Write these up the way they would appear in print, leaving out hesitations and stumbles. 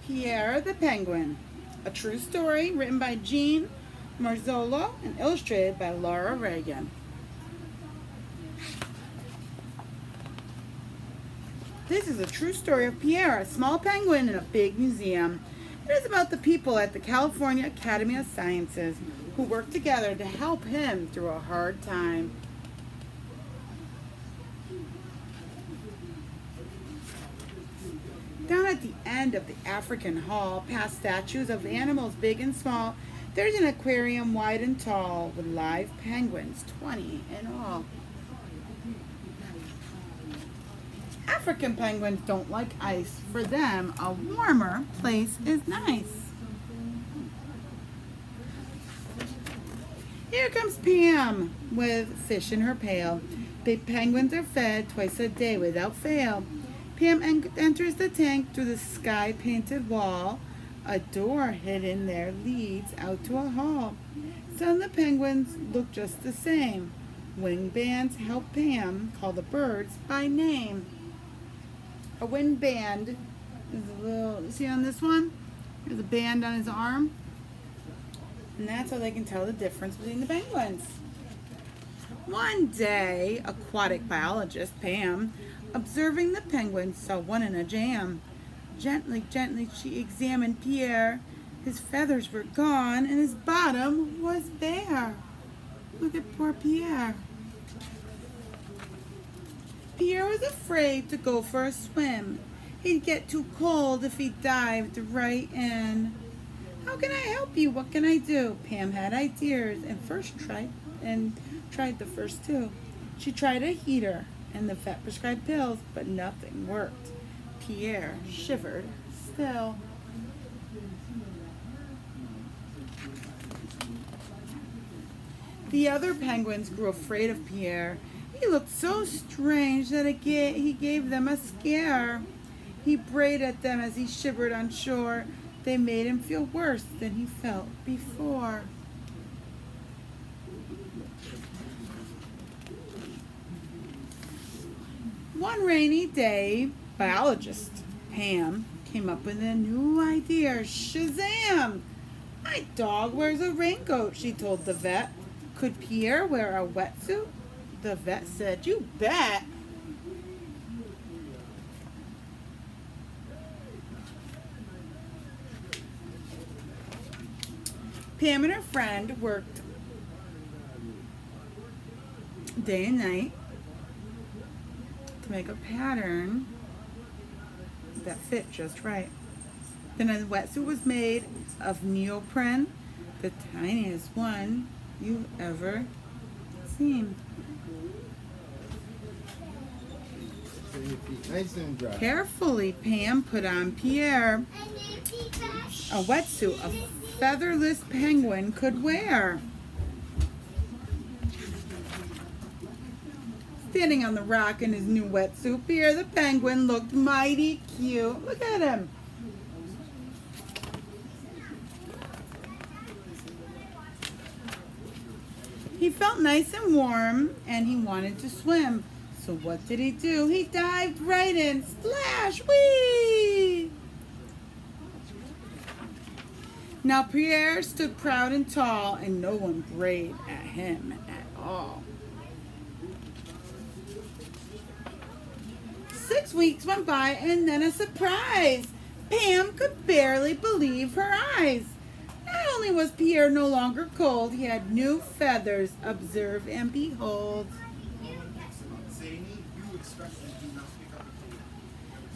Pierre the Penguin, a true story written by Jean Marzolo and illustrated by Laura Reagan. This is a true story of Pierre, a small penguin in a big museum. It is about the people at the California Academy of Sciences who work together to help him through a hard time. Down at the end of the African Hall, past statues of animals big and small, there's an aquarium wide and tall with live penguins, 20 in all. African penguins don't like ice. For them, a warmer place is nice. Here comes Pam with fish in her pail. Big penguins are fed twice a day without fail. Pam enters the tank through the sky-painted wall. A door hidden there leads out to a hall. Some of the penguins look just the same. Wing bands help Pam call the birds by name. A wind band is a little, see on this one? There's a band on his arm. And that's how they can tell the difference between the penguins. One day, aquatic biologist Pam, observing the penguins, saw one in a jam. Gently, gently she examined Pierre. His feathers were gone and his bottom was bare. Look at poor Pierre. Pierre was afraid to go for a swim. He'd get too cold if he dived right in. How can I help you? What can I do? Pam had ideas and tried the first two. She tried a heater and the vet prescribed pills, but nothing worked. Pierre shivered still. The other penguins grew afraid of Pierre. He looked so strange that he gave them a scare. He brayed at them as he shivered on shore. They made him feel worse than he felt before. One rainy day, biologist Pam came up with a new idea. Shazam! My dog wears a raincoat, she told the vet. Could Pierre wear a wetsuit? The vet said, you bet. Pam and her friend worked day and night to make a pattern that fit just right. Then a wetsuit was made of neoprene, the tiniest one you've ever seen. Nice and dry. Carefully, Pam put on Pierre a wetsuit a featherless penguin could wear. Standing on the rock in his new wetsuit, Pierre the penguin looked mighty cute. Look at him. He felt nice and warm and he wanted to swim. So what did he do? He dived right in. Splash! Whee! Now Pierre stood proud and tall, and no one brayed at him at all. 6 weeks went by, and then a surprise. Pam could barely believe her eyes. Not only was Pierre no longer cold, he had new feathers. Observe and behold.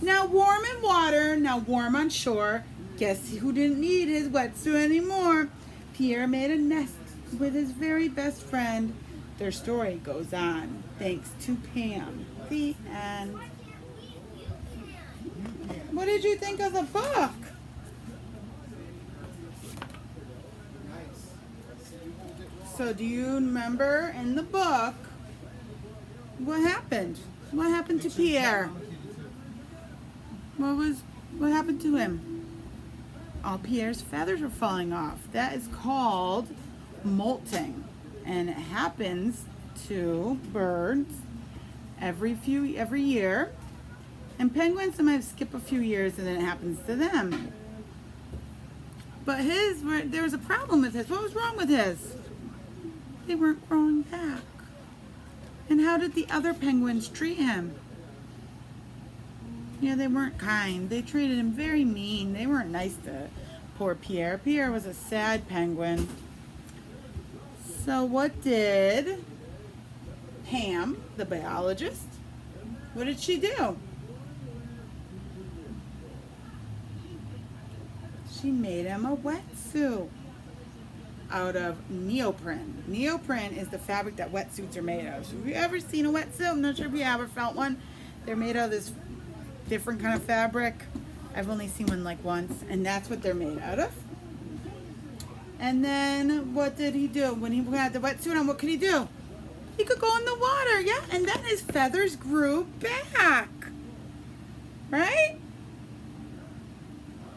Now warm in water, now warm on shore. Guess who didn't need his wetsuit anymore? Pierre made a nest with his very best friend. Their story goes on, thanks to Pam. The end. What did you think of the book? So do you remember in the book what happened? What happened to Pierre? What happened to him? All Pierre's feathers were falling off. That is called molting, and it happens to birds every year. And penguins sometimes skip a few years and then it happens to them. But there was a problem with his. What was wrong with his? They weren't growing back. And how did the other penguins treat him? Yeah, they weren't kind. They treated him very mean. They weren't nice to poor Pierre. Pierre was a sad penguin. So what did Pam, the biologist, what did she do? She made him a wetsuit out of neoprene. Neoprene is the fabric that wetsuits are made of. So have you ever seen a wetsuit? I'm not sure if you ever felt one. They're made out of this different kind of fabric. I've only seen one like once, and that's what they're made out of. And then what did he do? When he had the wetsuit on, what could he do? He could go in the water, yeah, and then his feathers grew back. Right?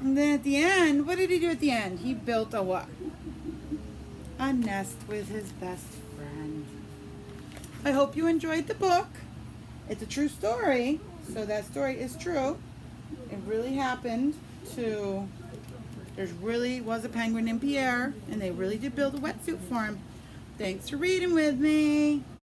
And then at the end, what did he do at the end? He built a what? A nest with his best friend. I hope you enjoyed the book. It's a true story, so that story is true. It really happened to, there really was a penguin named Pierre, and they really did build a wetsuit for him. Thanks for reading with me.